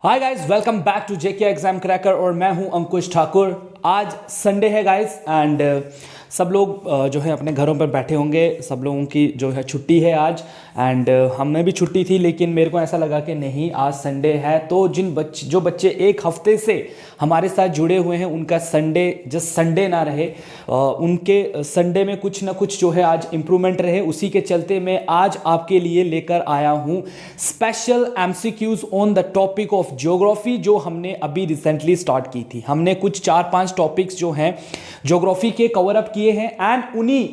Hi guys, welcome back to JK exam cracker और मैं हूं अंकुश ठाकुर। आज संडे है गाइस एंड सब लोग जो है अपने घरों पर बैठे होंगे। सब लोगों की जो है छुट्टी है आज एंड हमें भी छुट्टी थी, लेकिन मेरे को ऐसा लगा कि नहीं, आज संडे है तो जो बच्चे एक हफ्ते से हमारे साथ जुड़े हुए हैं उनका संडे जस्ट संडे ना रहे, उनके संडे में कुछ ना कुछ जो है आज इम्प्रूवमेंट रहे। उसी के चलते मैं आज आपके लिए लेकर आया हूँ special MCQs on the topic of geography, जो हमने अभी रिसेंटली स्टार्ट की थी। हमने कुछ 4-5 टॉपिक्स जो हैं ज्योग्राफी के कवर अप किए हैं एंड उन्हीं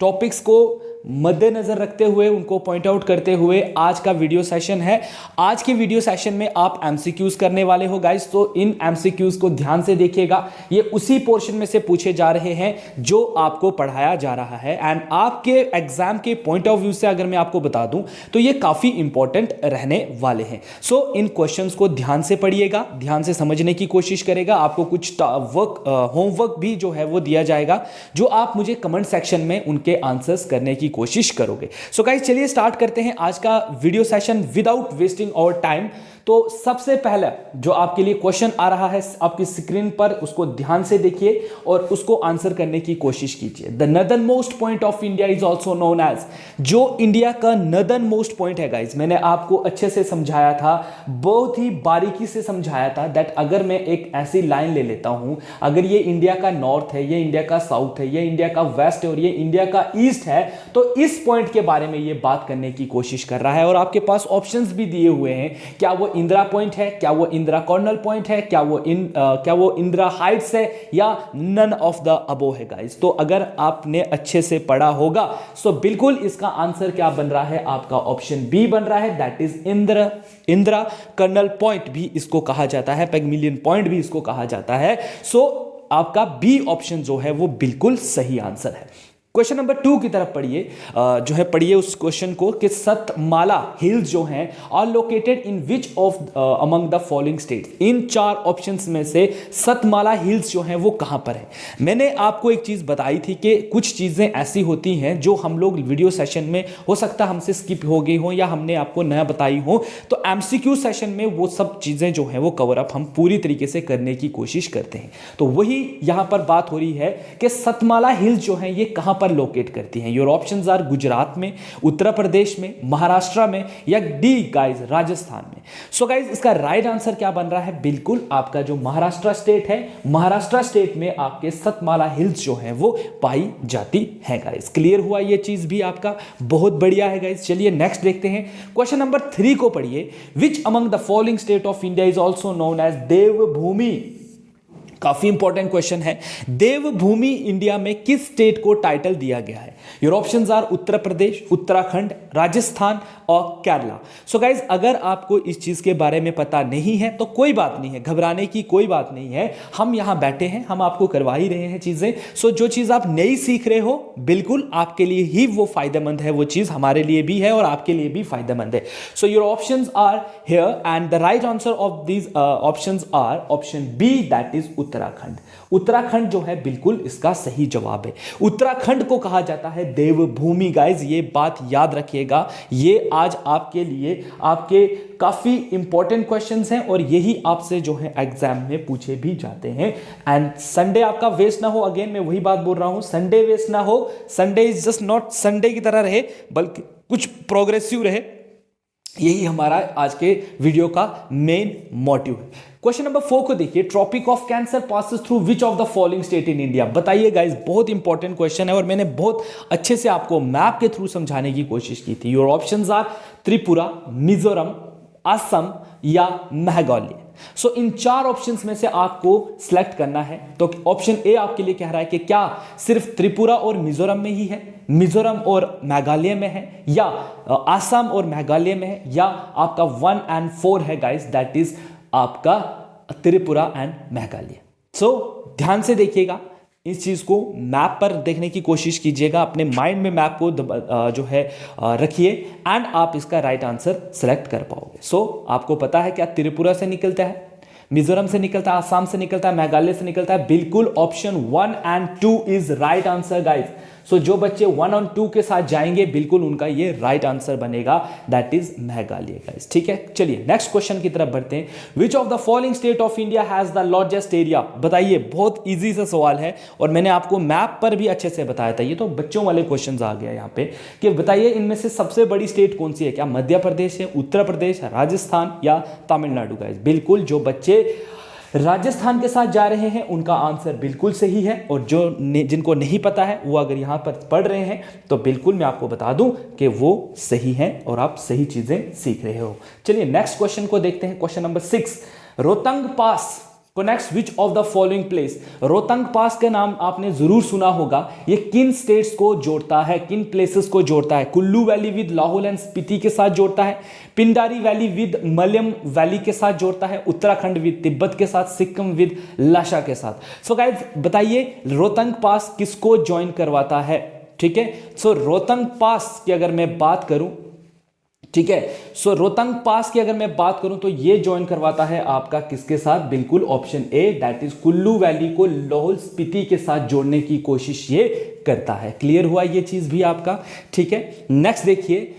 टॉपिक्स को मद्देनजर रखते हुए, उनको पॉइंट आउट करते हुए आज का वीडियो सेशन है। आज के वीडियो सेशन में आप एमसीक्यूज करने वाले हो गाइस, तो इन एमसीक्यूज को ध्यान से देखिएगा। ये उसी पोर्शन में से पूछे जा रहे हैं जो आपको पढ़ाया जा रहा है एंड आपके एग्जाम के पॉइंट ऑफ व्यू से अगर मैं आपको बता दूं तो ये काफी इंपॉर्टेंट रहने वाले हैं। सो इन क्वेश्चंस को ध्यान से पढ़िएगा, ध्यान से समझने की कोशिश करेगा। आपको कुछ होमवर्क भी जो है वो दिया जाएगा, जो आप मुझे कमेंट सेक्शन में उनके आंसर्स करने की कोशिश करोगे। सो गाइस, चलिए स्टार्ट करते हैं आज का video session without wasting our time. तो सबसे पहला जो आपके लिए क्वेश्चन आ रहा है आपकी स्क्रीन पर, उसको ध्यान से देखिए और उसको आंसर करने की कोशिश कीजिए। The northern most point of India is also known as, जो इंडिया का नदर्न मोस्ट पॉइंट है गाइज, मैंने आपको अच्छे से समझाया था, बहुत ही बारीकी से समझाया था दैट अगर मैं एक ऐसी लाइन ले लेता हूं, अगर ये इंडिया का नॉर्थ है, ये इंडिया का साउथ है, ये इंडिया का वेस्ट है और ये इंडिया का ईस्ट है, तो इस पॉइंट के बारे में ये बात करने की कोशिश कर रहा है। और आपके पास ऑप्शंस भी दिए हुए हैं, क्या वो इंदिरा पॉइंट है, क्या वो इंदिरा कॉर्नल पॉइंट है, क्या वो इंदिरा हाइट्स है, या नन ऑफ द अबो है गाइस। तो अगर आपने अच्छे से पढ़ा होगा तो बिल्कुल इसका आंसर क्या बन रहा है, आपका ऑप्शन बी बन रहा है, that is Indira colonel point भी इसको कहा जाता है, पेगमिलियन पॉइंट भी इसको कहा जाता है। सो आपका बी ऑप्शन जो है वो बिल्कुल सही आंसर है। क्वेश्चन नंबर 2 की तरफ पढ़िए, जो है पढ़िए उस क्वेश्चन को कि सतमाला हिल्स जो हैं are located in which of among the following states. इन 4 ऑप्शंस में से सतमाला हिल्स जो हैं वो कहां पर है। मैंने आपको एक चीज बताई थी कि कुछ चीजें ऐसी होती हैं जो हम लोग वीडियो सेशन में हो सकता हमसे स्किप हो गई हो या हमने आपको नया बताई हो, तो एमसीक्यू सेशन में वो सब चीजें जो हैं वो कवर अप हम पूरी तरीके से करने की कोशिश करते हैं। तो वही यहां पर बात हो रही है कि सतमाला हिल्स जो हैं ये कहां पर लोकेट करती हैं। योर ऑप्शंस आर गुजरात में, उत्तर प्रदेश में, महाराष्ट्र में, या डी गाइस राजस्थान में। सो गाइस, इसका राइट आंसर क्या बन रहा है, बिल्कुल आपका जो महाराष्ट्र स्टेट है, महाराष्ट्र स्टेट में आपके सतमाला हिल्स जो हैं वो पाई जाती हैं गाइस। क्लियर हुआ ये चीज भी आपका, बहुत बढ़िया है गाइस। चलिए नेक्स्ट देखते हैं, क्वेश्चन नंबर 3 को पढ़िए। Which among the following state of India is also known as Devbhoomi. काफी इंपॉर्टेंट क्वेश्चन है। देवभूमि इंडिया में किस स्टेट को टाइटल दिया गया है। Your options are Uttar Pradesh, Uttarakhand, Rajasthan और केरला। सो गाइज, अगर आपको इस चीज के बारे में पता नहीं है तो कोई बात नहीं है, घबराने की कोई बात नहीं है। हम यहां बैठे हैं, हम आपको करवा ही रहे हैं चीजें। सो जो चीज आप नई सीख रहे हो बिल्कुल आपके लिए ही वो फायदेमंद है, वो चीज हमारे लिए भी है और आपके लिए भी फायदेमंद है। So your options are here and the right answer of these options are option B, that is Uttarakhand. Uttarakhand जो है बिल्कुल इसका सही जवाब है। उत्तराखंड को कहा जाता है देवभूमि गाइज, ये बात याद रखिएगा। ये आज आपके लिए आपके काफी इंपॉर्टेंट क्वेश्चंस हैं और यही आपसे जो है एग्जाम में पूछे भी जाते हैं। एंड संडे आपका वेस्ट ना हो, अगेन मैं वही बात बोल रहा हूं, संडे वेस्ट ना हो। Sunday is just not Sunday की तरह रहे, बल्कि कुछ प्रोग्रेसिव रहे। यही हमारा आज के वीडियो का मेन मोटिव है। क्वेश्चन नंबर 4 को देखिए, tropic of cancer passes through which of the following state in India. बताइए गाइस, बहुत इंपॉर्टेंट क्वेश्चन है और मैंने बहुत अच्छे से आपको मैप के थ्रू समझाने की कोशिश की थी। Your options are Tripura, Mizoram, Assam या मेघालय। सो इन 4 ऑप्शंस में से आपको सिलेक्ट करना है। तो ऑप्शन ए आपके लिए कह रहा है कि क्या सिर्फ त्रिपुरा और मिजोरम में ही है, मिजोरम और मेघालय में है, या असम और मेघालय में है, या आपका 1 और 4 है गाइस, दैट इज आपका त्रिपुरा एंड मेघालय। सो ध्यान से देखिएगा, इस चीज को मैप पर देखने की कोशिश कीजिएगा, अपने माइंड में मैप को जो है रखिए एंड आप इसका राइट आंसर सेलेक्ट कर पाओगे। सो आपको पता है क्या त्रिपुरा से निकलता है, मिजोरम से निकलता है, आसाम से निकलता है, मेघालय से निकलता है। बिल्कुल option 1 and 2 is right answer guys. So जो बच्चे 1 और 2 के साथ जाएंगे बिल्कुल उनका ये राइट आंसर बनेगा, दैट इज मेघालय गाइस। ठीक है, चलिए नेक्स्ट क्वेश्चन की तरफ बढ़ते हैं। विच of the following state of India has the largest area? बताइए, बहुत इजी सा सवाल है और मैंने आपको मैप पर भी अच्छे से बताया था। ये तो बच्चों वाले क्वेश्चन आ गया यहाँ पे कि बताइए इनमें से सबसे बड़ी स्टेट कौन सी है? क्या मध्य प्रदेश है, उत्तर प्रदेश, राजस्थान या तमिलनाडु गाइस? बिल्कुल जो बच्चे राजस्थान के साथ जा रहे हैं उनका आंसर बिल्कुल सही है, और जो जिनको नहीं पता है वो अगर यहां पर पढ़ रहे हैं तो बिल्कुल मैं आपको बता दूं कि वो सही है और आप सही चीजें सीख रहे हो। चलिए नेक्स्ट क्वेश्चन को देखते हैं। Question number 6, Rohtang pass connects which of the following place? Rohtang pass का नाम आपने जरूर सुना होगा। ये किन स्टेट्स को जोड़ता है, किन प्लेसेस को जोड़ता है? Kullu valley with Lahaul and Spiti के साथ जोड़ता है, पिंडारी वैली विद मलयम वैली के साथ जोड़ता है, उत्तराखंड विद तिब्बत के साथ, सिक्किम विद लाशा के साथ। सो गाइज बताइए रोहतंग पास किसको ज्वाइन करवाता है? ठीक है, सो रोहतंग पास की अगर मैं बात करूं, ठीक है, सो रोहतंग पास की अगर मैं बात करूं तो ये ज्वाइन करवाता है आपका किसके साथ? बिल्कुल option A, that is Kullu valley को लाहौल स्पीति के साथ जोड़ने की कोशिश ये करता है। क्लियर हुआ ये चीज भी आपका? ठीक है, नेक्स्ट देखिए,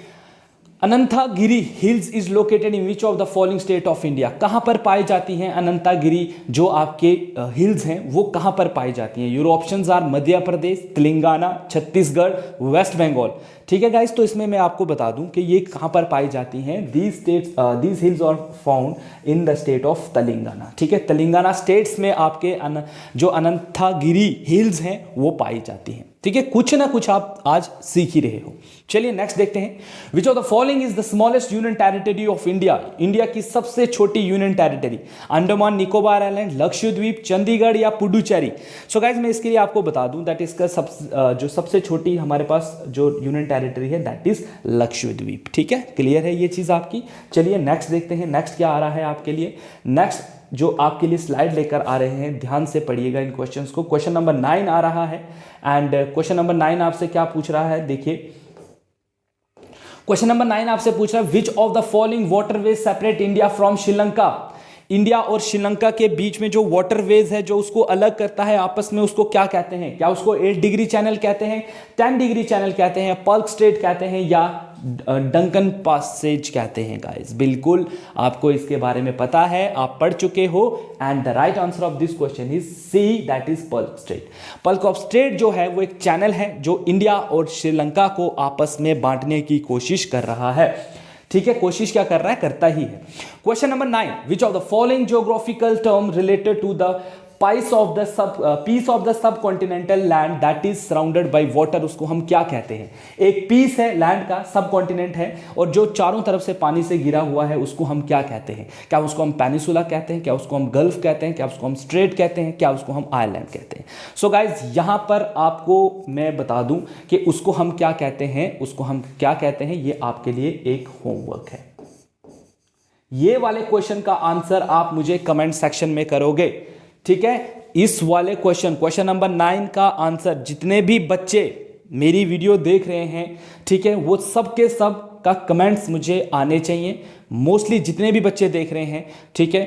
Anantagiri hills is located in which of the following state of India? कहां पर पाई जाती हैं अनंतागिरी जो आपके हिल्स हैं वो कहां पर पाई जाती हैं? Your options are Madhya Pradesh, Telangana, Chhattisgarh, West Bengal. ठीक है गाइस, तो इसमें मैं आपको बता दूं कि ये कहां पर पाई जाती हैं। These hills are found in the state of Telangana. ठीक है, तेलंगाना स्टेट्स में आपके जो अनंतागिरी हिल्स हैं वो पाई जाती हैं। ठीक है, कुछ ना कुछ आप आज सीख ही रहे हो। चलिए नेक्स्ट देखते हैं। विच of the following is the smallest union territory of India? India की सबसे छोटी union territory? Andaman Nicobar island, Lakshadweep, Chandigarh या पुडुचेरी? सो गाइज मैं इसके लिए आपको बता दूं दैट इसका जो सबसे छोटी हमारे पास जो यूनियन टेरिटरी है दैट इज लक्षद्वीप। ठीक है, क्लियर है ये चीज आपकी? चलिए नेक्स्ट देखते हैं, नेक्स्ट क्या आ रहा है आपके लिए। नेक्स्ट जो आपके लिए स्लाइड लेकर आ रहे हैं, ध्यान से पढ़िएगा इन क्वेश्चंस को। क्वेश्चन नंबर 9 आ रहा है एंड क्वेश्चन नंबर 9 आपसे क्या पूछ रहा है? देखिए क्वेश्चन नंबर 9 आपसे पूछ रहा है विच of the following waterways separate India from Sri Lanka? India और श्रीलंका के बीच में जो वाटरवेज है जो उसको अलग करता है आपस में, उसको क्या कहते हैं? क्या उसको 8 डिग्री चैनल कहते हैं, 10 डिग्री चैनल कहते हैं, पल्क स्ट्रेट कहते हैं या डंकन पासेज कहते हैं? गाइस बिल्कुल आपको इसके बारे में पता है, आप पढ़ चुके हो and the right answer of this question is C, that is Palk strait. Palk of strait जो है वो एक चैनल है जो इंडिया और श्रीलंका को आपस में बांटने की कोशिश कर रहा है। ठीक है, कोशिश क्या कर रहा है? करता ही है। Question number 9, which of the following geographical term related to the piece of the subcontinental land that is surrounded by water? उसको हम क्या कहते हैं? एक पीस है लैंड का, सब कॉन्टिनेंट है और जो चारों तरफ से पानी से घिरा हुआ है उसको हम क्या कहते हैं? क्या उसको हम पेनिसुला कहते हैं, क्या उसको हम गल्फ कहते हैं, क्या उसको हम स्ट्रेट कहते हैं, क्या उसको हम आइलैंड कहते हैं? सो गाइज यहां पर आपको मैं बता दूं कि उसको हम क्या कहते हैं, उसको हम क्या कहते हैं, ये आपके लिए एक होमवर्क है। ये वाले क्वेश्चन का आंसर आप मुझे कमेंट सेक्शन में करोगे। ठीक है, इस वाले क्वेश्चन नंबर 9 का आंसर जितने भी बच्चे मेरी वीडियो देख रहे हैं, ठीक है, वो सब के सब का कमेंट्स मुझे आने चाहिए। मोस्टली जितने भी बच्चे देख रहे हैं, ठीक है,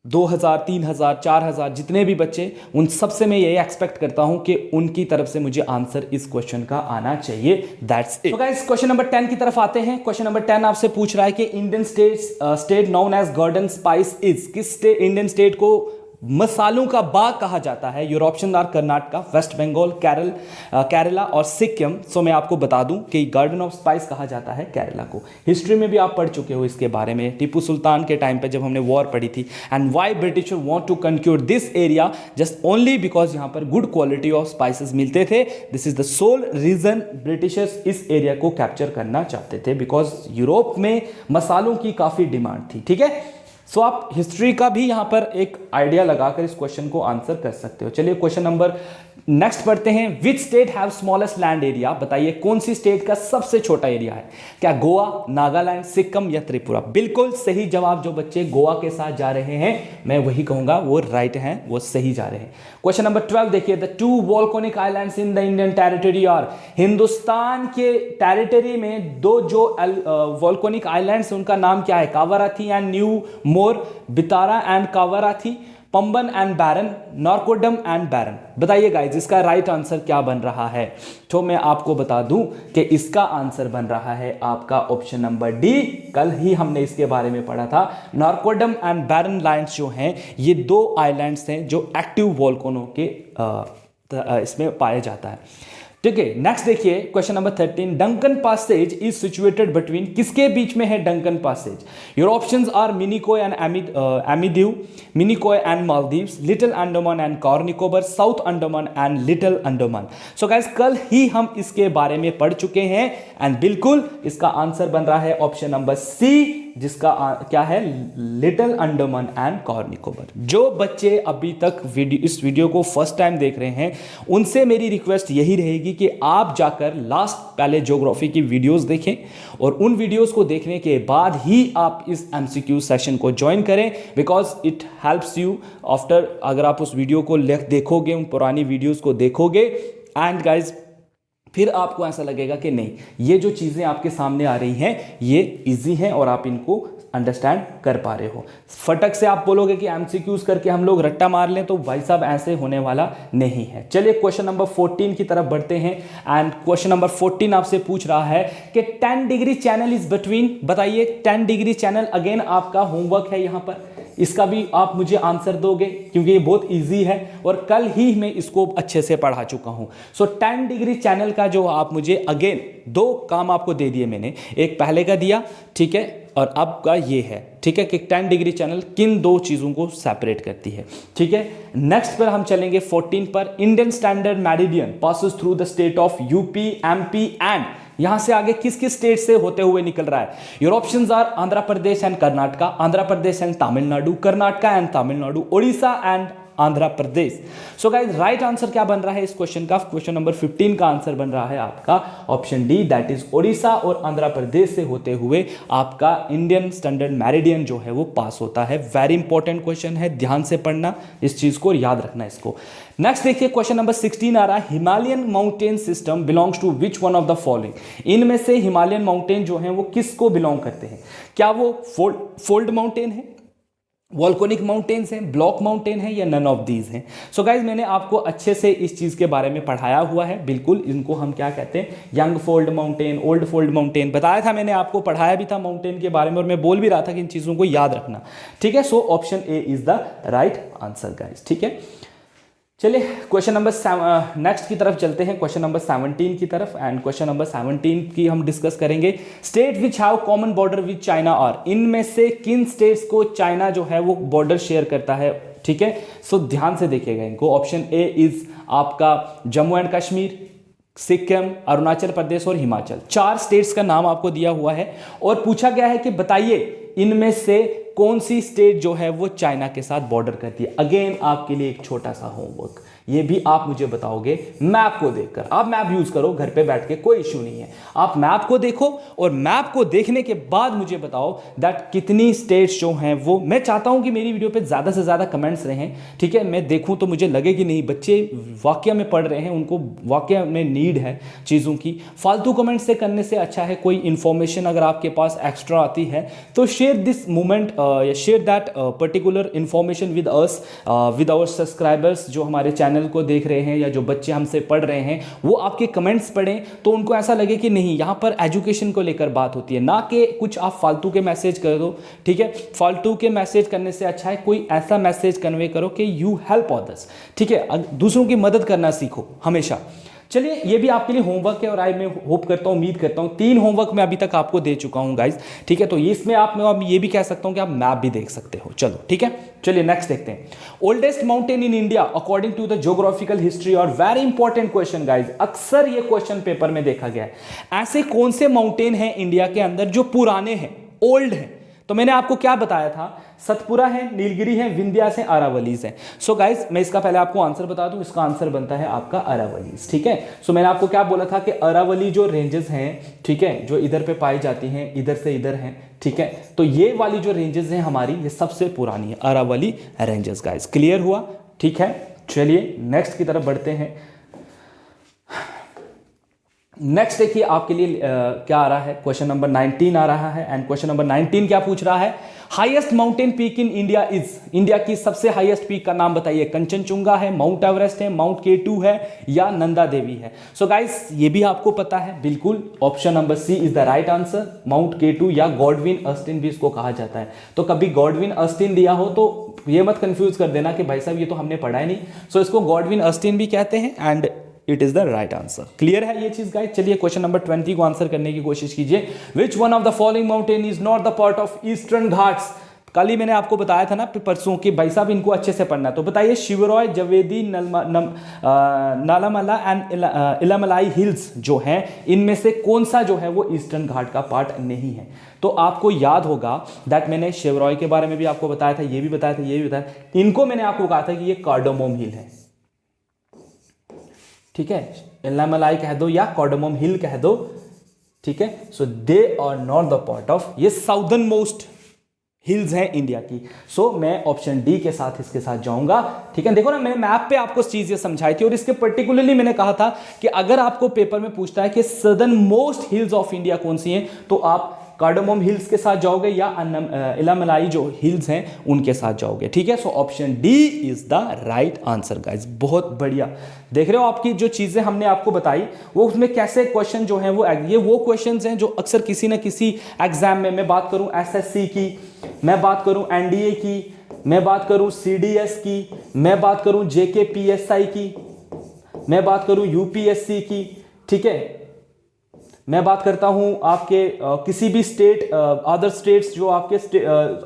2000, 3000, 4000 जितने भी बच्चे, उन सबसे मैं ये एक्सपेक्ट करता हूं कि उनकी तरफ से मुझे आंसर इस क्वेश्चन का आना चाहिए। That's it. तो गाइस क्वेश्चन नंबर 10 की तरफ आते हैं। क्वेश्चन नंबर 10 आपसे पूछ रहा है कि Indian state known as garden spice is? किस इंडियन स्टेट को मसालों का बाग कहा जाता है? Your option are Karnataka, West Bengal, Kerala और सिक्किम। सो मैं आपको बता दूं कि गार्डन ऑफ स्पाइस कहा जाता है केरला को। हिस्ट्री में भी आप पढ़ चुके हो इसके बारे में, टीपू सुल्तान के टाइम पे जब हमने वॉर पढ़ी थी। And why Britisher want to conquer this area just only because यहां पर गुड क्वालिटी ऑफ स्पाइसेस मिलते थे। This is the sole reason Britishers इस एरिया को कैप्चर करना चाहते थे, बिकॉज यूरोप में मसालों की काफी डिमांड थी। ठीक है, सो आप हिस्ट्री का भी यहां पर एक आइडिया लगाकर इस क्वेश्चन को आंसर कर सकते हो। चलिए क्वेश्चन नंबर नेक्स्ट पढ़ते हैं। Which state have smallest land area? बताइए कौन सी स्टेट का सबसे छोटा एरिया है? क्या गोवा, नागालैंड, सिक्किम या त्रिपुरा? बिल्कुल सही जवाब। जो बच्चे गोवा के साथ जा रहे हैं मैं वही कहूंगा वो राइट हैं, वो सही जा रहे हैं। क्वेश्चन नंबर 12 देखिए। The 2 volcanic islands in the Indian territory are? Hindustan के टेरिटरी में 2 जो वोल्केनिक आइलैंड्स उनका नाम क्या है? Kavaratti and New Moore, Bitra and Kavaratti, Pamban and Barren, Narcondam and Barren. बताइए गाइज इसका राइट आंसर क्या बन रहा है। तो मैं आपको बता दूं कि इसका आंसर बन रहा है आपका ऑप्शन नंबर डी। कल ही हमने इसके बारे में पढ़ा था। नॉर्कोडम एंड बैरन लाइन्स जो हैं ये दो आइलैंड्स हैं जो एक्टिव वोल्केनो के इसमें पाया जाता है। ठीक है, नेक्स्ट देखिए question number 13। Duncan passage is situated between, किसके बीच में है Duncan passage? Your options are Minicoy and Amindivi, Minicoy and Maldives, little Andaman and Car Nicobar, south Andaman and little Andaman. So guys कल ही हम इसके बारे में पढ़ चुके हैं एंड बिल्कुल इसका आंसर बन रहा है ऑप्शन नंबर सी, जिसका क्या है लिटिल अंडमान एंड कार निकोबार। जो बच्चे अभी तक इस वीडियो को फर्स्ट टाइम देख रहे हैं उनसे मेरी रिक्वेस्ट यही रहेगी कि आप जाकर लास्ट पहले ज्योग्राफी की वीडियोस देखें और उन वीडियोस को देखने के बाद ही आप इस एमसीक्यू सेशन को ज्वाइन करें, because it helps you after. अगर आप उस वीडियो को देखोगे, उन पुरानी वीडियोस को देखोगे एंड गाइज फिर आपको ऐसा लगेगा कि नहीं ये जो चीज़ें आपके सामने आ रही हैं ये इजी हैं और आप इनको अंडरस्टैंड कर पा रहे हो। फटक से आप बोलोगे कि एमसीक्यूज करके हम लोग रट्टा मार लें, तो भाई साहब ऐसे होने वाला नहीं है। चलिए क्वेश्चन नंबर 14 की तरफ बढ़ते हैं एंड क्वेश्चन नंबर 14 आपसे पूछ रहा है कि 10 डिग्री चैनल इज बिटवीन। बताइए 10 डिग्री चैनल, अगेन आपका होमवर्क है यहाँ पर, इसका भी आप मुझे आंसर दोगे क्योंकि ये बहुत इजी है और कल ही मैं इसको अच्छे से पढ़ा चुका हूं। सो 10 डिग्री चैनल का जो आप मुझे अगेन दो काम आपको दे दिए मैंने, एक पहले का दिया, ठीक है, और अब का ये है, ठीक है, कि 10 डिग्री चैनल किन दो चीज़ों को सेपरेट करती है, ठीक है। नेक्स्ट पर हम चलेंगे 14 पर। Indian standard meridian passes through the state of UP, MP and, यहां से आगे किस किस स्टेट से होते हुए निकल रहा है? Your options are Andhra Pradesh and Karnataka, Andhra Pradesh and Tamil Nadu, Karnataka and Tamil Nadu, Odisha and Andhra Pradesh. So guys right answer क्या बन रहा है इस क्वेश्चन का? क्वेश्चन नंबर 15 का आंसर बन रहा है आपका option D, that is Odisha और आंध्र प्रदेश से होते हुए आपका इंडियन स्टैंडर्ड मेरिडियन जो है वो पास होता है। वेरी इंपॉर्टेंट क्वेश्चन है, ध्यान से पढ़ना इस चीज को, याद रखना इसको। नेक्स्ट देखिए क्वेश्चन नंबर 16 आ रहा है, Himalayan mountain system belongs to which one of the following. इनमें से हिमालयन माउंटेन जो है वो किसको बिलोंग करते हैं? क्या वो फोल्ड माउंटेन है, वॉल्कोनिक माउंटेन्स हैं, ब्लॉक माउंटेन है, या नन ऑफ दीज हैं? सो गाइज मैंने आपको अच्छे से इस चीज़ के बारे में पढ़ाया हुआ है, बिल्कुल इनको हम क्या कहते हैं, young fold mountain, old fold mountain बताया था मैंने आपको, पढ़ाया भी था माउंटेन के बारे में और मैं बोल भी रहा था कि इन चीज़ों को याद रखना, ठीक है। So option A is the right answer guys, ठीक है। चलिए क्वेश्चन नंबर नेक्स्ट की तरफ चलते हैं, क्वेश्चन नंबर 17 की तरफ एंड क्वेश्चन नंबर 17 की हम डिस्कस करेंगे। State which have common border with China और, इनमें से किन स्टेट्स को चाइना जो है वो बॉर्डर शेयर करता है, ठीक है। सो ध्यान से देखिएगा इनको। ऑप्शन ए इज आपका जम्मू एंड कश्मीर, सिक्किम, अरुणाचल प्रदेश और हिमाचल। 4 स्टेट्स का नाम आपको दिया हुआ है और पूछा गया है कि बताइए इनमें से कौन सी स्टेट जो है वो चाइना के साथ बॉर्डर करती है। अगेन आपके लिए एक छोटा सा होमवर्क, ये भी आप मुझे बताओगे मैप को देखकर। आप मैप यूज करो घर पे बैठ के, कोई इश्यू नहीं है, आप मैप को देखो और मैप को देखने के बाद मुझे बताओ दैट कितनी स्टेट्स जो हैं वो, मैं चाहता हूं कि मेरी वीडियो पे ज्यादा से ज्यादा कमेंट्स रहें, ठीक है। मैं देखूं तो मुझे लगे कि नहीं बच्चे वाकया में पढ़ रहे हैं, उनको वाकया में नीड है चीज़ों की। फालतू कमेंट से करने से अच्छा है कोई इंफॉर्मेशन अगर आपके पास एक्स्ट्रा आती है तो शेयर दिस मोमेंट या share that particular information with us, with our subscribers जो हमारे चैनल को देख रहे हैं या जो बच्चे हमसे पढ़ रहे हैं, वो आपके कमेंट्स पढ़ें तो उनको ऐसा लगे कि नहीं यहाँ पर एजुकेशन को लेकर बात होती है, ना कि कुछ आप फालतू के मैसेज कर दो, ठीक है। फालतू के मैसेज करने से अच्छा है कोई ऐसा मैसेज कन्वे करो कि यू हेल्प अदर्स, ठीक है, दूसरों की मदद करना सीखो हमेशा। चलिए ये भी आपके लिए होमवर्क है और आई मैं होप करता हूँ, उम्मीद करता हूँ 3 होमवर्क मैं अभी तक आपको दे चुका हूँ गाइज, ठीक है। तो इसमें आप मैं ये भी कह सकता हूँ कि आप मैप भी देख सकते हो। चलो ठीक है, चलिए नेक्स्ट देखते हैं। Oldest mountain in India according to the geographical history, और वेरी इंपॉर्टेंट क्वेश्चन गाइज, अक्सर ये क्वेश्चन पेपर में देखा गया है। ऐसे कौन से माउंटेन हैं इंडिया के अंदर जो पुराने हैं, ओल्ड हैं? तो मैंने आपको क्या बताया था, सतपुरा है, नीलगिरी है, विंध्यास है, अरावलीज है। सो गाइज मैं इसका पहले आपको आंसर बता दूं, इसका आंसर बनता है आपका अरावलीज, ठीक है। सो मैंने आपको क्या बोला था कि अरावली जो रेंजेस हैं, ठीक है, जो इधर पे पाई जाती हैं, इधर से इधर हैं, ठीक है। तो ये वाली जो रेंजेस हैं हमारी, ये सबसे पुरानी है अरावली रेंजेस गाइज, क्लियर हुआ, ठीक है। चलिए नेक्स्ट की तरफ बढ़ते हैं। नेक्स्ट देखिए आपके लिए क्या आ रहा है, क्वेश्चन नंबर 19 आ रहा है। एंड क्वेश्चन नंबर 19 क्या पूछ रहा है, highest mountain peak in India is, India की सबसे हाईएस्ट पीक का नाम बताइए। कंचनजुंगा है, माउंट एवरेस्ट है, माउंट K2 है या नंदा देवी है। सो गाइस ये भी आपको पता है बिल्कुल, option number C is the right answer, mount K2 या गॉडविन अस्टिन भी इसको कहा जाता है। तो कभी गॉडविन अस्टिन दिया हो तो ये मत कंफ्यूज कर देना कि भाई साहब ये तो हमने पढ़ा ही नहीं। सो इसको गॉडविन अस्टिन भी कहते हैं and it is the right answer. Clear है ये चीज गाइस। चलिए क्वेश्चन नंबर 20 को आंसर करने की कोशिश कीजिए। विच one of the following mountain is not the part of eastern Ghats. कल ही मैंने आपको बताया था ना परसों कि भाई साहब इनको अच्छे से पढ़ना, तो बताइए शिवरॉय, जवेदी, नालामला एंड इलामलाई हिल्स जो हैं इनमें से कौन सा जो है वो ईस्टर्न घाट का पार्ट नहीं है। तो आपको याद होगा दैट मैंने शिवरॉय के बारे में भी आपको बताया था, ये भी बताया था, ये भी बताया, इनको मैंने आपको कहा था कि ये कार्डामोम हिल है। ठीक है, इलामलाई कह दो या कार्डामोम हिल कह दो। ठीक है, so they are not the part of, ये साउदर्न मोस्ट हिल्स हैं इंडिया की। सो मैं ऑप्शन डी के साथ इसके साथ जाऊंगा। ठीक है, देखो ना मैंने मैप पे आपको चीज ये समझाई थी और इसके पर्टिकुलरली मैंने कहा था कि अगर आपको पेपर में पूछता है कि southern most hills of India कौन सी हैं तो आप कार्डामोम हिल्स के साथ जाओगे या इलामलाई जो हिल्स हैं उनके साथ जाओगे। ठीक है, so option D is the right answer guys. बहुत बढ़िया, देख रहे हो आपकी जो चीजें हमने आपको बताई वो उसमें कैसे क्वेश्चन जो हैं वो ये वो क्वेश्चंस हैं जो अक्सर किसी न किसी एग्जाम में, मैं बात करूं SSC की, मैं बात करूं NDA की, मैं बात करूं CDS की, मैं बात करूं JK PSI की, मैं बात करूं UPSC की। ठीक है, मैं बात करता हूं आपके किसी भी स्टेट, अदर स्टेट्स जो आपके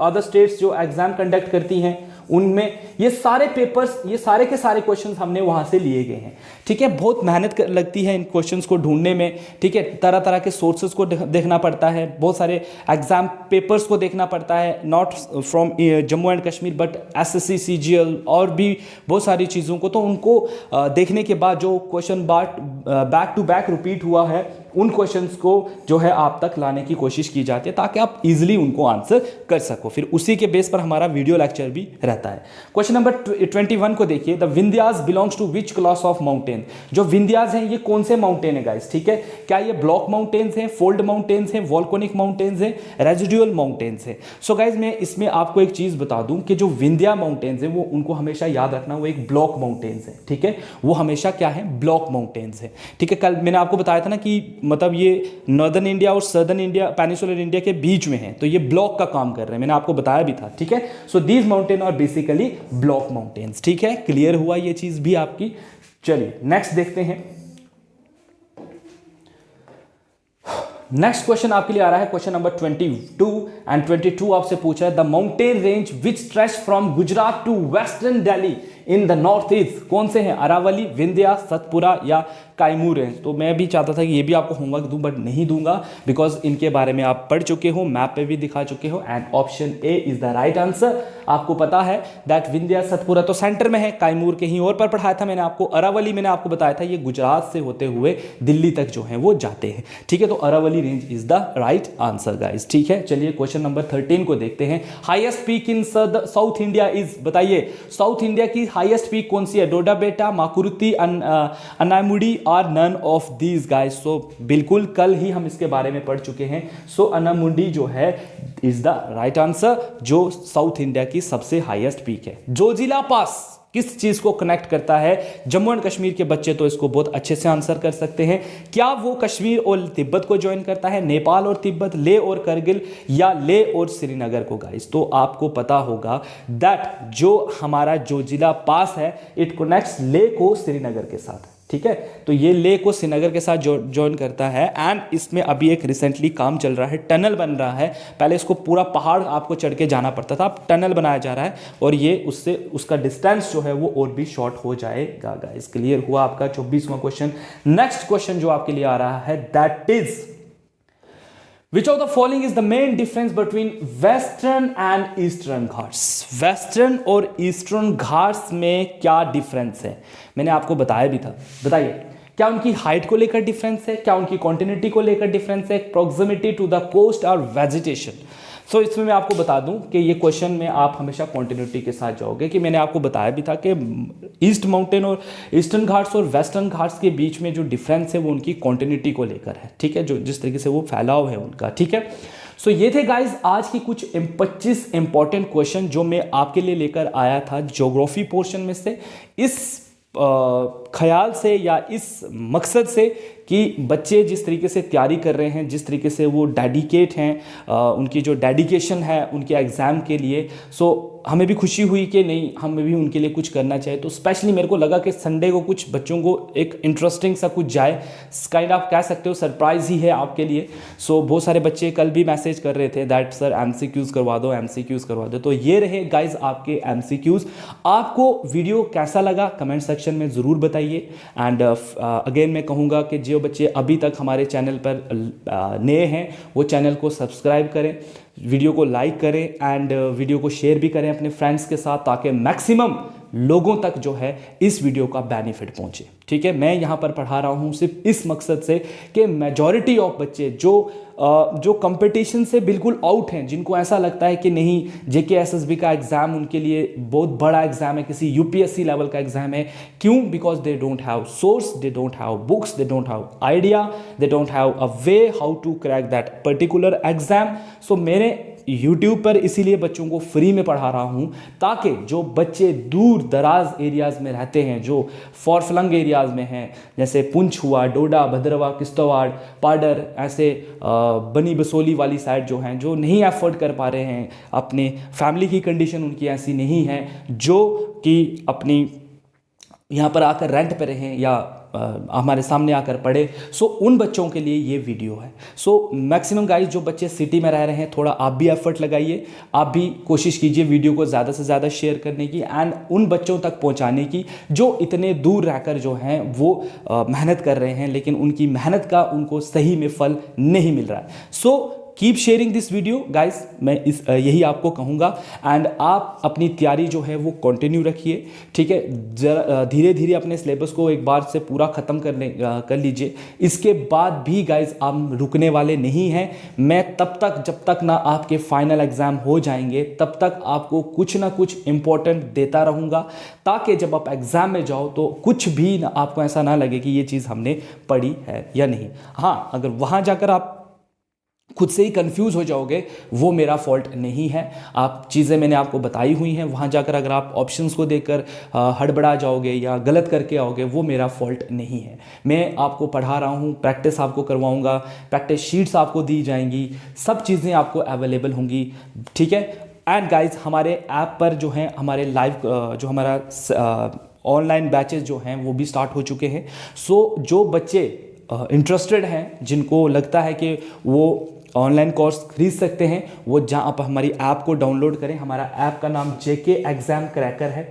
अदर स्टेट्स जो एग्जाम कंडक्ट करती हैं उनमें ये सारे पेपर्स, ये सारे के सारे क्वेश्चंस हमने वहां से लिए गए हैं। ठीक है, बहुत मेहनत लगती है इन क्वेश्चंस को ढूंढने में। ठीक है, तरह तरह के सोर्सेज को देखना पड़ता है, बहुत सारे एग्जाम पेपर्स को देखना पड़ता है, not from Jammu and Kashmir but SSC CGL और भी बहुत सारी चीज़ों को। तो उनको देखने के बाद जो question back to back repeat हुआ है उन क्वेश्चंस को जो है आप तक लाने की कोशिश की जाती है ताकि आप इजीली उनको आंसर कर सको। फिर उसी के बेस पर हमारा वीडियो लेक्चर भी रहता है। क्वेश्चन नंबर 21 को देखिए, the Vindhyas belongs to which class of mountain. जो विंध्यास हैं ये कौन से माउंटेन है गाइस। ठीक है, क्या ये ब्लॉक माउंटेन्स हैं, फोल्ड माउंटेन्स हैं, वॉल्कोनिक माउंटेन्स हैं, रेजिडुअल माउंटेन्स हैं। सो गाइस मैं इसमें आपको एक चीज बता दूं कि जो विंध्या माउंटेन्स हैं वो उनको हमेशा याद रखना, वो एक ब्लॉक माउंटेन्स है। ठीक है, वो हमेशा क्या है, ब्लॉक माउंटेन्स है। ठीक है, कल मैंने आपको बताया था ना कि मतलब ये नॉर्दर्न इंडिया और सदर्न इंडिया, पेनिसुलर इंडिया के बीच में है, तो ये ब्लॉक का काम कर रहे हैं, मैंने आपको बताया भी था। ठीक है, so these mountain are basically block mountains. ठीक है, क्लियर हुआ ये चीज भी आपकी। चलिए नेक्स्ट देखते हैं। नेक्स्ट क्वेश्चन आपके लिए आ रहा है क्वेश्चन नंबर 22 एंड 22 आपसे पूछा है the mountain range which stretch from Gujarat to western Delhi in the north east. कौन से हैं, अरावली, विंध्या, सतपुरा या कायमूर रेंज। तो मैं भी चाहता था कि ये भी आपको होमवर्क दूं बट नहीं दूंगा बिकॉज इनके बारे में आप पढ़ चुके हो, मैप पे भी दिखा चुके हो and option A is the right answer. आपको पता है दैट विंध्या सतपुरा तो सेंटर में है, कायमूर कहीं और पर पढ़ाया था मैंने आपको, अरावली मैंने आपको बताया था ये गुजरात से होते हुए दिल्ली तक जो है वो जाते हैं। ठीक है, तो Aravali range is the right answer guys. ठीक है, चलिए क्वेश्चन नंबर 13 को देखते हैं। Highest peak in south India is, बताइए साउथ इंडिया की हाईएस्ट पीक कौन सी है, डोडा बेटा, माकुरुती, अनामुडी और none of these guys. So बिल्कुल कल ही हम इसके बारे में पढ़ चुके हैं। सो अनामुडी जो है इज द राइट आंसर, जो साउथ इंडिया की सबसे हाईएस्ट पीक है। जोजिला पास किस चीज को कनेक्ट करता है, जम्मू एंड कश्मीर के बच्चे तो इसको बहुत अच्छे से आंसर कर सकते हैं। क्या वो कश्मीर और तिब्बत को ज्वाइन करता है, नेपाल और तिब्बत, ले और करगिल या ले और श्रीनगर को गाइस। तो आपको पता होगा दैट जो हमारा जोजिला पास है इट कनेक्ट्स ले को श्रीनगर के साथ। ठीक है, तो ये ले को श्रीनगर के साथ ज्वाइन करता है एंड इसमें अभी एक रिसेंटली काम चल रहा है, टनल बन रहा है। पहले इसको पूरा पहाड़ आपको चढ़ के जाना पड़ता था, अब टनल बनाया जा रहा है और ये उससे उसका डिस्टेंस जो है वो और भी शॉर्ट हो जाएगा गाइस। क्लियर हुआ आपका 24वां क्वेश्चन। नेक्स्ट क्वेश्चन जो आपके लिए आ रहा है that is Which of the following is the main difference between western and eastern Ghats. Western और ईस्टर्न घाट्स में क्या डिफरेंस है, मैंने आपको बताया भी था। बताइए क्या उनकी हाइट को लेकर डिफरेंस है, क्या उनकी कॉन्टिन्यूटी को लेकर डिफरेंस है, प्रॉक्सिमिटी टू द कोस्ट और वेजिटेशन। सो इसमें मैं आपको बता दूं कि ये क्वेश्चन में आप हमेशा कॉन्टिन्यूटी के साथ जाओगे, कि मैंने आपको बताया भी था कि ईस्ट माउंटेन और ईस्टर्न घाट्स और वेस्टर्न घाट्स के बीच में जो डिफरेंस है वो उनकी कॉन्टिन्यूटी को लेकर है, ठीक है, जो जिस तरीके से वो फैलाव है उनका, ठीक है। सो ये थे गाइज आज की कुछ 25 इंपॉर्टेंट क्वेश्चन जो मैं आपके लिए लेकर आया था ज्योग्राफी पोर्शन में से, इस ख्याल से या इस मकसद से कि बच्चे जिस तरीके से तैयारी कर रहे हैं, जिस तरीके से वो डेडिकेट हैं, उनकी जो डेडिकेशन है उनके एग्ज़ाम के लिए, सो हमें भी खुशी हुई कि नहीं, हमें भी उनके लिए कुछ करना चाहिए। तो स्पेशली मेरे को लगा कि संडे को कुछ बच्चों को एक इंटरेस्टिंग सा कुछ जाए, काइंड ऑफ कह सकते हो सरप्राइज ही है आपके लिए। सो बहुत सारे बच्चे कल भी मैसेज कर रहे थे दैट सर MCQs करवा दो, MCQs करवा दो। तो ये रहे गाइज आपके MCQs। आपको वीडियो कैसा लगा कमेंट सेक्शन में ज़रूर बताइए। एंड अगेन मैं कहूँगा कि जो बच्चे अभी तक हमारे चैनल पर नए हैं वो चैनल को सब्सक्राइब करें, वीडियो को लाइक करें एंड वीडियो को शेयर भी करें अपने फ्रेंड्स के साथ, ताकि मैक्सिमम लोगों तक जो है इस वीडियो का बेनिफिट पहुंचे, ठीक है। मैं यहाँ पर पढ़ा रहा हूँ सिर्फ इस मकसद से कि मेजॉरिटी ऑफ बच्चे जो कंपटीशन से बिल्कुल आउट हैं, जिनको ऐसा लगता है कि नहीं JK SSB का एग्ज़ाम उनके लिए बहुत बड़ा एग्ज़ाम है, किसी UPSC लेवल का एग्ज़ाम है, क्यों? Because they don't have source, they don't have books, they don't have idea, they don't have a way how to crack that particular exam. So मैंने YouTube पर इसीलिए बच्चों को फ्री में पढ़ा रहा हूँ, ताकि जो बच्चे दूर दराज एरियाज़ में रहते हैं, जो फॉरफ्लंग एरियाज़ में हैं, जैसे पुंछ हुआ, डोडा, भद्रवा, किश्तवाड़, पाडर, ऐसे बनी बसोली वाली साइड जो हैं, जो नहीं अफोर्ड कर पा रहे हैं, अपने फैमिली की कंडीशन उनकी ऐसी नहीं है जो कि अपनी यहाँ पर आकर रेंट पे रहें या हमारे सामने आकर पढ़े। सो उन बच्चों के लिए ये वीडियो है। सो मैक्सिमम गाइस जो बच्चे सिटी में रह रहे हैं, थोड़ा आप भी एफर्ट लगाइए, आप भी कोशिश कीजिए वीडियो को ज़्यादा से ज़्यादा शेयर करने की एंड उन बच्चों तक पहुंचाने की जो इतने दूर रहकर जो हैं वो मेहनत कर रहे हैं, लेकिन उनकी मेहनत का उनको सही में फल नहीं मिल रहा है। So keep sharing this video guys, मैं यही आपको कहूँगा। एंड आप अपनी तैयारी जो है वो कंटिन्यू रखिए, ठीक है। जरा धीरे धीरे अपने सिलेबस को एक बार से पूरा ख़त्म कर लीजिए। इसके बाद भी गाइज आप रुकने वाले नहीं हैं। मैं तब तक, जब तक ना आपके फाइनल एग्ज़ाम हो जाएंगे, तब तक आपको कुछ ना कुछ इम्पोर्टेंट देता रहूँगा, ताकि जब आप एग्ज़ाम में जाओ तो कुछ भी ना आपको ऐसा ना लगे कि ये चीज़ हमने पढ़ी है या नहीं। हाँ, अगर वहाँ जाकर आप खुद से ही कंफ्यूज हो जाओगे, वो मेरा फॉल्ट नहीं है। आप चीज़ें मैंने आपको बताई हुई हैं, वहाँ जाकर अगर आप ऑप्शंस को देखकर हड़बड़ा जाओगे या गलत करके आओगे, वो मेरा फॉल्ट नहीं है। मैं आपको पढ़ा रहा हूँ, प्रैक्टिस आपको करवाऊँगा, प्रैक्टिस शीट्स आपको दी जाएंगी, सब चीज़ें आपको अवेलेबल होंगी, ठीक है। एंड गाइज हमारे ऐप पर जो है हमारे लाइव जो हमारा ऑनलाइन बैचेस जो हैं वो भी स्टार्ट हो चुके हैं। सो जो बच्चे इंटरेस्टेड हैं, जिनको लगता है कि वो ऑनलाइन कोर्स खरीद सकते हैं, वो जहाँ आप हमारी ऐप को डाउनलोड करें। हमारा ऐप का नाम JK एग्ज़ाम क्रैकर है,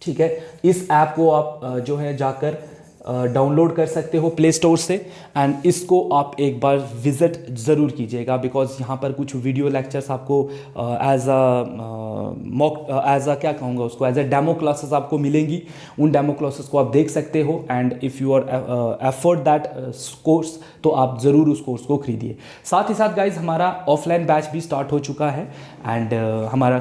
ठीक है। इस ऐप को आप जो है जाकर डाउनलोड कर सकते हो प्ले स्टोर से एंड इसको आप एक बार विज़िट ज़रूर कीजिएगा, बिकॉज यहाँ पर कुछ वीडियो लेक्चर्स आपको एज अ क्या कहूँगा उसको, एज अ डेमो क्लासेस आपको मिलेंगी। उन डेमो क्लासेस को आप देख सकते हो and if you are afford that course तो आप ज़रूर उस कोर्स को खरीदिए। साथ ही साथ गाइज हमारा ऑफलाइन बैच भी स्टार्ट हो चुका है एंड हमारा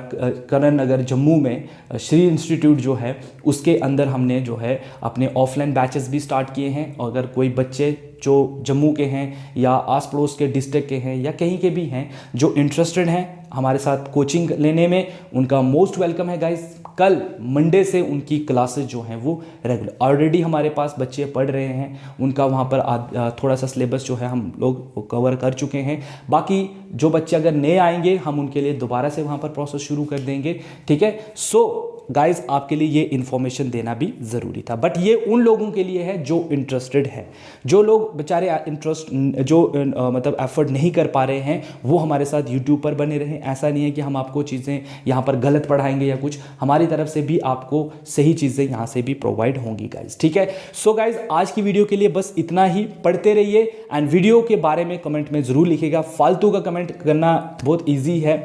करण नगर जम्मू में श्री इंस्टीट्यूट जो है उसके अंदर हमने जो है अपने ऑफलाइन बैचेस भी स्टार्ट किए हैं। अगर कोई बच्चे जो जम्मू के हैं या आस पड़ोस के डिस्ट्रिक्ट के हैं या कहीं के भी हैं जो इंटरेस्टेड हैं हमारे साथ कोचिंग लेने में, उनका मोस्ट वेलकम है गाइस। कल मंडे से उनकी क्लासेस जो हैं वो रेगुलर, ऑलरेडी हमारे पास बच्चे पढ़ रहे हैं, उनका वहाँ पर थोड़ा सा सिलेबस जो है हम लोग कवर कर चुके हैं। बाकी जो बच्चे अगर नए आएंगे हम उनके लिए दोबारा से वहाँ पर प्रोसेस शुरू कर देंगे, ठीक है। सो गाइज आपके लिए ये इन्फॉर्मेशन देना भी ज़रूरी था, बट ये उन लोगों के लिए है जो इंटरेस्टेड है। जो लोग बेचारे मतलब एफर्ट नहीं कर पा रहे हैं वो हमारे साथ यूट्यूब पर बने रहें। ऐसा नहीं है कि हम आपको चीज़ें यहाँ पर गलत पढ़ाएंगे या कुछ, हमारी तरफ से भी आपको सही चीज़ें यहाँ से भी प्रोवाइड होंगी गाइज, ठीक है। सो गाइज आज की वीडियो के लिए बस इतना ही। पढ़ते रहिए एंड वीडियो के बारे में कमेंट में ज़रूर लिखिएगा। फालतू का कमेंट करना बहुत ईजी है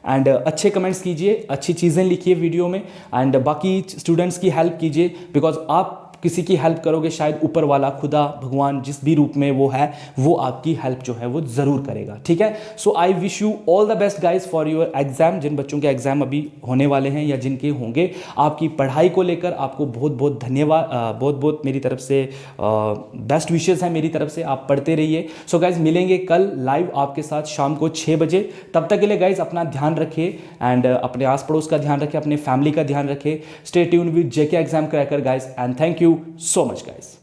एंड अच्छे कमेंट्स कीजिए, अच्छी चीज़ें लिखिए वीडियो में एंड बाकी स्टूडेंट्स की हेल्प कीजिए, बिकॉज आप किसी की हेल्प करोगे, शायद ऊपर वाला, खुदा, भगवान, जिस भी रूप में वो है, वो आपकी हेल्प जो है वो ज़रूर करेगा, ठीक है। So I wish you all the best guys for your exam. जिन बच्चों के एग्जाम अभी होने वाले हैं या जिनके होंगे, आपकी पढ़ाई को लेकर आपको बहुत बहुत धन्यवाद, बहुत बहुत मेरी तरफ से बेस्ट विशेस हैं मेरी तरफ से। आप पढ़ते रहिए। सो गाइज मिलेंगे कल लाइव आपके साथ शाम को 6 बजे। तब तक के लिए गाइज अपना ध्यान रखिए एंड अपने आस पड़ोस का ध्यान रखिए, अपने फैमिली का ध्यान रखिए। Stay tune with JK exam cracker guys and thank you so much guys.